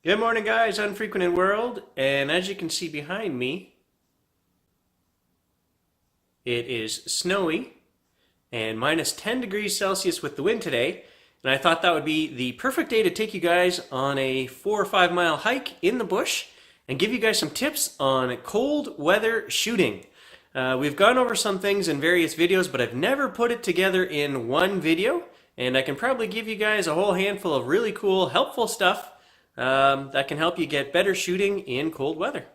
Good morning, guys. Unfrequented World, and as you can see behind me, it is snowy and minus 10 degrees Celsius with the wind today. And I thought that would be the perfect day to take you guys on a 4 or 5 mile hike in the bush and give you guys some tips on cold weather shooting. We've gone over some things in various videos, but I've never put it together in one video. And I can probably give you guys a whole handful of really cool, helpful stuff that can help you get better shooting in cold weather.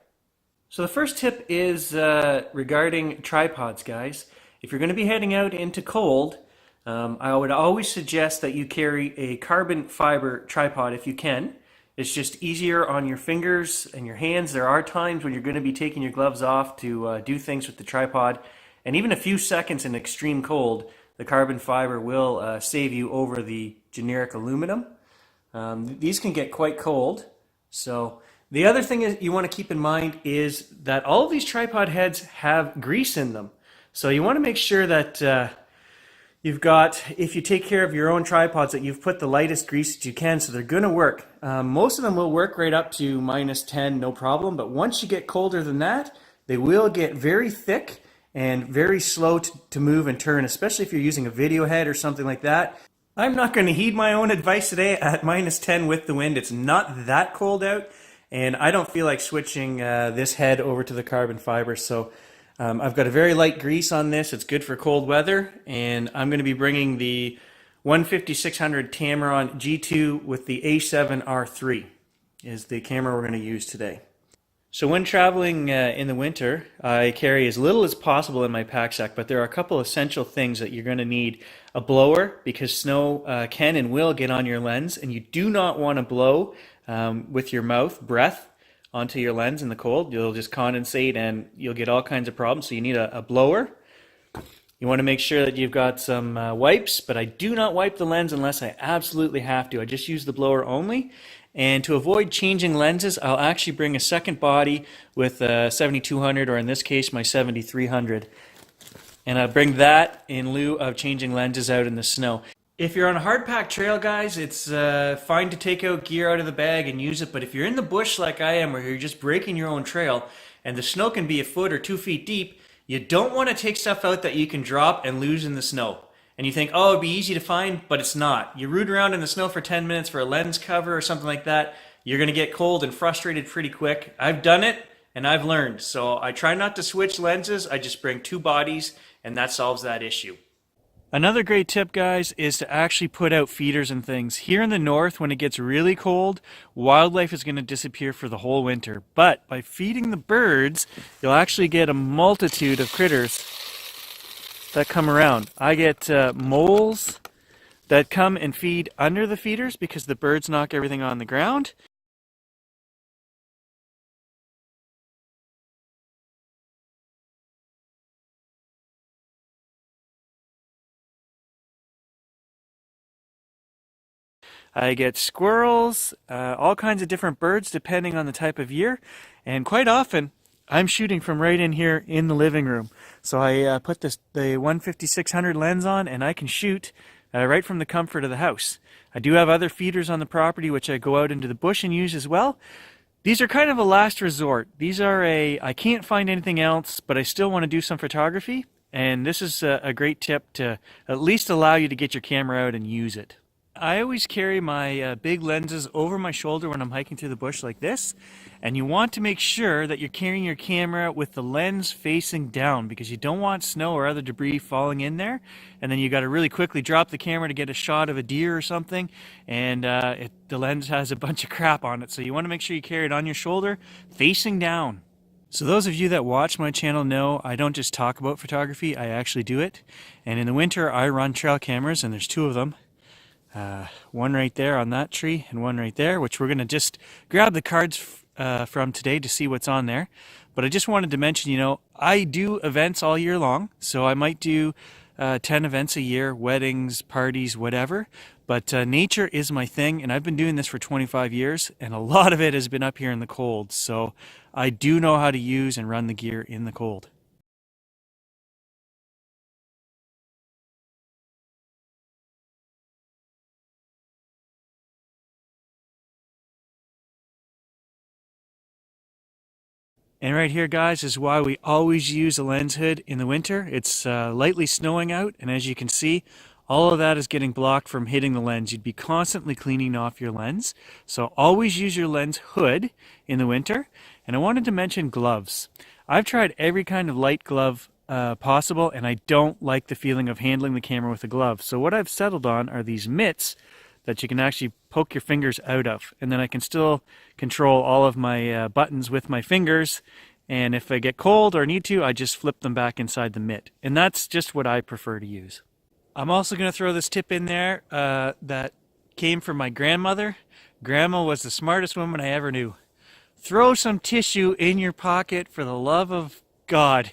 So the first tip is regarding tripods, guys. If you're going to be heading out into cold, I would always suggest that you carry a carbon fiber tripod if you can. It's just easier on your fingers and your hands. There are times when you're going to be taking your gloves off to do things with the tripod, and even a few seconds in extreme cold, the carbon fiber will save you over the generic aluminum. These can get quite cold. So the other thing is you want to keep in mind is that all of these tripod heads have grease in them. So you want to make sure that you've got, if you take care of your own tripods, that you've put the lightest grease that you can, so they're going to work. Most of them will work right up to minus 10, no problem. But once you get colder than that, they will get very thick and very slow to move and turn, especially if you're using a video head or something like that. I'm not going to heed my own advice today at minus 10 with the wind. It's not that cold out, and I don't feel like switching this head over to the carbon fiber. So I've got a very light grease on this. It's good for cold weather, and I'm going to be bringing the 150-600 Tamron G2 with the A7R3 is the camera we're going to use today. So when traveling in the winter, I carry as little as possible in my pack sack, but there are a couple essential things that you're going to need. A blower, because snow can and will get on your lens, and you do not want to blow with your mouth, breath, onto your lens in the cold. You'll just condensate and you'll get all kinds of problems, so you need a blower. You want to make sure that you've got some wipes, but I do not wipe the lens unless I absolutely have to. I just use the blower only. And to avoid changing lenses, I'll actually bring a second body with a 7200, or in this case, my 7300. And I bring that in lieu of changing lenses out in the snow. If you're on a hard packed trail, guys, it's fine to take out gear out of the bag and use it. But if you're in the bush like I am, where you're just breaking your own trail, and the snow can be a foot or 2 feet deep, you don't want to take stuff out that you can drop and lose in the snow. And you think, oh, it'd be easy to find, but it's not. You root around in the snow for 10 minutes for a lens cover or something like that, you're going to get cold and frustrated pretty quick. I've done it, and I've learned. So I try not to switch lenses. I just bring two bodies, and that solves that issue. Another great tip, guys, is to actually put out feeders and things. Here in the north, when it gets really cold, wildlife is going to disappear for the whole winter. But by feeding the birds, you'll actually get a multitude of critters that come around. I get moles that come and feed under the feeders because the birds knock everything on the ground. I get squirrels, all kinds of different birds depending on the type of year. And quite often, I'm shooting from right in here in the living room. So I put the 150-600 lens on, and I can shoot right from the comfort of the house. I do have other feeders on the property which I go out into the bush and use as well. These are kind of a last resort. These are I can't find anything else, but I still want to do some photography. And this is a great tip to at least allow you to get your camera out and use it. I always carry my big lenses over my shoulder when I'm hiking through the bush like this, and you want to make sure that you're carrying your camera with the lens facing down, because you don't want snow or other debris falling in there, and then you got to really quickly drop the camera to get a shot of a deer or something, and the lens has a bunch of crap on it, so you want to make sure you carry it on your shoulder facing down. So those of you that watch my channel know I don't just talk about photography, I actually do it. And in the winter I run trail cameras, and there's two of them. One right there on that tree and one right there, which we're going to just grab the cards from today to see what's on there. But I just wanted to mention, you know, I do events all year long, so I might do 10 events a year, weddings, parties, whatever. But nature is my thing, and I've been doing this for 25 years, and a lot of it has been up here in the cold. So I do know how to use and run the gear in the cold. And right here, guys, is why we always use a lens hood in the winter. It's lightly snowing out, and as you can see, all of that is getting blocked from hitting the lens. You'd be constantly cleaning off your lens. So always use your lens hood in the winter. And I wanted to mention gloves. I've tried every kind of light glove possible, and I don't like the feeling of handling the camera with a glove. So what I've settled on are these mitts that you can actually poke your fingers out of, and then I can still control all of my buttons with my fingers, and if I get cold or need to, I just flip them back inside the mitt, and that's just what I prefer to use. I'm also going to throw this tip in there that came from my grandmother. Grandma was the smartest woman I ever knew. Throw some tissue in your pocket for the love of God.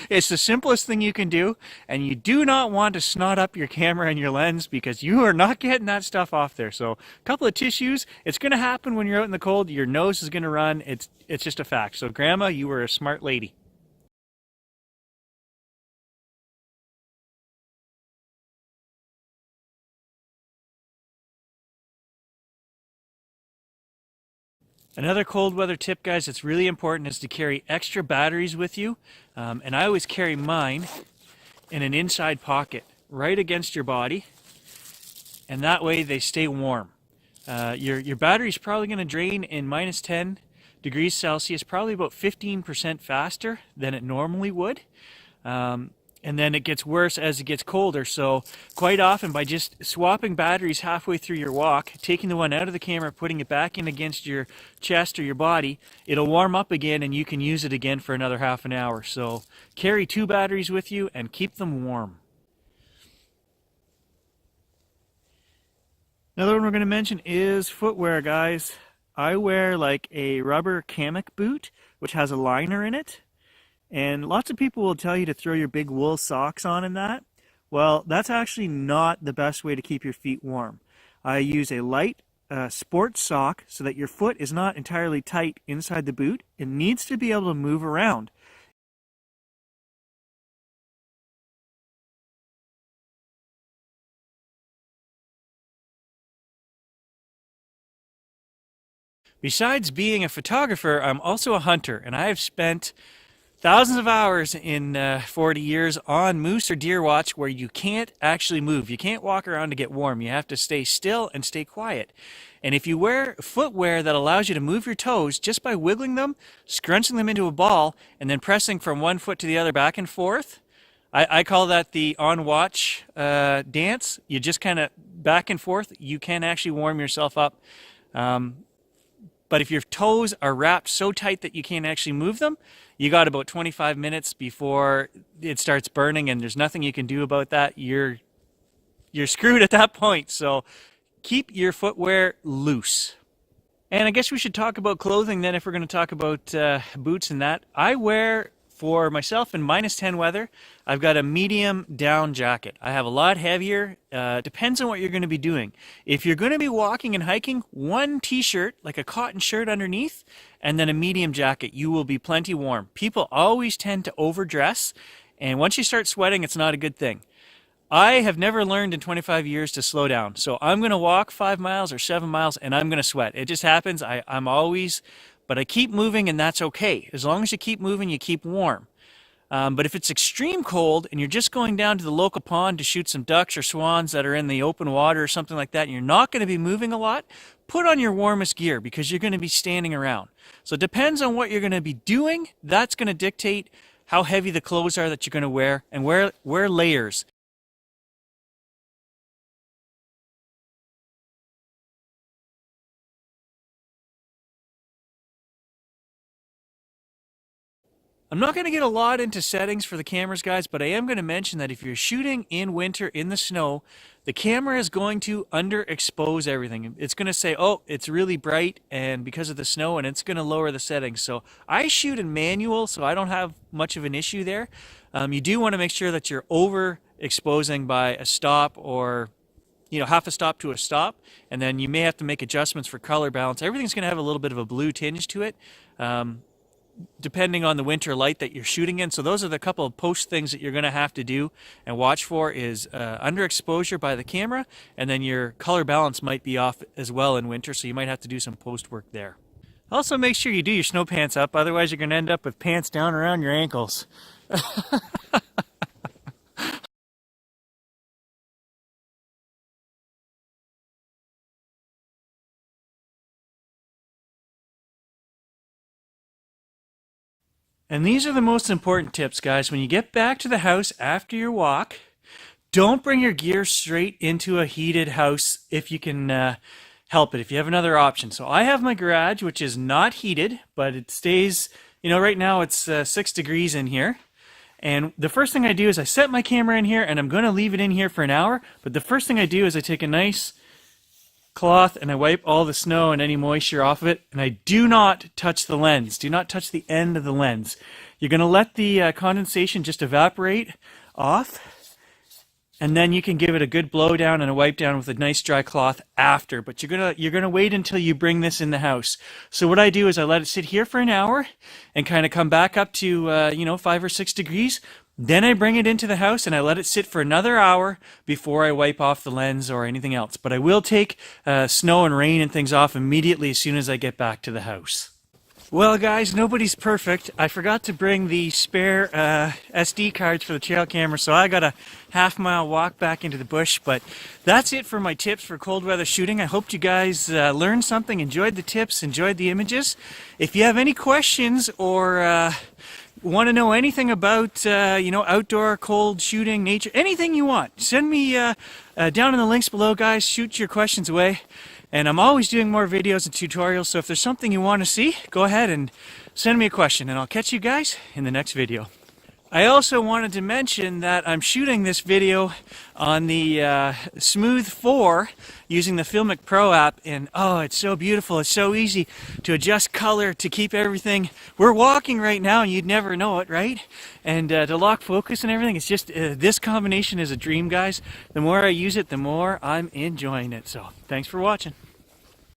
It's the simplest thing you can do, and you do not want to snot up your camera and your lens because you are not getting that stuff off there. So a couple of tissues, it's going to happen when you're out in the cold. Your nose is going to run. It's just a fact. So Grandma, you were a smart lady. Another cold weather tip, guys, that's really important is to carry extra batteries with you. And I always carry mine in an inside pocket right against your body, and that way they stay warm. Your battery's probably going to drain in minus 10 degrees Celsius, probably about 15% faster than it normally would. And then it gets worse as it gets colder. So quite often by just swapping batteries halfway through your walk, taking the one out of the camera, putting it back in against your chest or your body, it'll warm up again and you can use it again for another half an hour. So carry 2 batteries with you and keep them warm. Another one we're going to mention is footwear, guys. I wear like a rubber Kamek boot, which has a liner in it. And lots of people will tell you to throw your big wool socks on in that. Well, that's actually not the best way to keep your feet warm. I use a light sports sock so that your foot is not entirely tight inside the boot. It needs to be able to move around. Besides being a photographer, I'm also a hunter, and I have spent thousands of hours in 40 years on moose or deer watch where you can't actually move. You can't walk around to get warm. You have to stay still and stay quiet. And if you wear footwear that allows you to move your toes just by wiggling them, scrunching them into a ball, and then pressing from one foot to the other back and forth, I call that the on watch dance. You just kind of back and forth. You can actually warm yourself up. But if your toes are wrapped so tight that you can't actually move them, you got about 25 minutes before it starts burning, and there's nothing you can do about that. You're screwed at that point. So keep your footwear loose. And I guess we should talk about clothing then if we're going to talk about boots and that. I wear, for myself in minus 10 weather, I've got a medium down jacket. I have a lot heavier. Depends on what you're going to be doing. If you're going to be walking and hiking, one t-shirt, like a cotton shirt underneath, and then a medium jacket, you will be plenty warm. People always tend to overdress, and once you start sweating, it's not a good thing. I have never learned in 25 years to slow down. So I'm going to walk 5 miles or 7 miles and I'm going to sweat. It just happens. I'm always, but I keep moving and that's okay. As long as you keep moving, you keep warm. But if it's extreme cold and you're just going down to the local pond to shoot some ducks or swans that are in the open water or something like that, and you're not going to be moving a lot, put on your warmest gear because you're going to be standing around. So it depends on what you're going to be doing. That's going to dictate how heavy the clothes are that you're going to wear, and wear layers. I'm not going to get a lot into settings for the cameras, guys, but I am going to mention that if you're shooting in winter in the snow, the camera is going to underexpose everything. It's going to say, oh, it's really bright and because of the snow, and it's going to lower the settings. So I shoot in manual, so I don't have much of an issue there. You do want to make sure that you're overexposing by a stop or half a stop to a stop, and then you may have to make adjustments for color balance. Everything's going to have a little bit of a blue tinge to it. Depending on the winter light that you're shooting in. So those are the couple of post things that you're going to have to do and watch for is underexposure by the camera, and then your color balance might be off as well in winter, so you might have to do some post work there. Also, make sure you do your snow pants up, otherwise you're going to end up with pants down around your ankles. And these are the most important tips, guys. When you get back to the house after your walk, don't bring your gear straight into a heated house if you can help it, if you have another option. So I have my garage, which is not heated, but it stays, right now it's 6 degrees in here. And the first thing I do is I set my camera in here, and I'm going to leave it in here for an hour. But the first thing I do is I take a nice cloth and I wipe all the snow and any moisture off of it, and I do not touch the lens. Do not touch the end of the lens. You're going to let the condensation just evaporate off, and then you can give it a good blow down and a wipe down with a nice dry cloth after. But you're gonna wait until you bring this in the house. So what I do is I let it sit here for an hour and kind of come back up to 5 or 6 degrees. Then I bring it into the house and I let it sit for another hour before I wipe off the lens or anything else. But I will take snow and rain and things off immediately as soon as I get back to the house. Well, guys, nobody's perfect. I forgot to bring the spare SD cards for the trail camera, so I got a half-mile walk back into the bush. But that's it for my tips for cold weather shooting. I hope you guys learned something, enjoyed the tips, enjoyed the images. If you have any questions or want to know anything about outdoor cold shooting, nature, anything you want, send me down in the links below, guys. Shoot your questions away. And I'm always doing more videos and tutorials, so if there's something you want to see, go ahead and send me a question, and I'll catch you guys in the next video. I also wanted to mention that I'm shooting this video on the Smooth 4 using the Filmic Pro app, and oh, it's so beautiful. It's so easy to adjust color, to keep everything. We're walking right now, and you'd never know it, right? And to lock focus and everything. It's just, this combination is a dream, guys. The more I use it, the more I'm enjoying it. So, thanks for watching.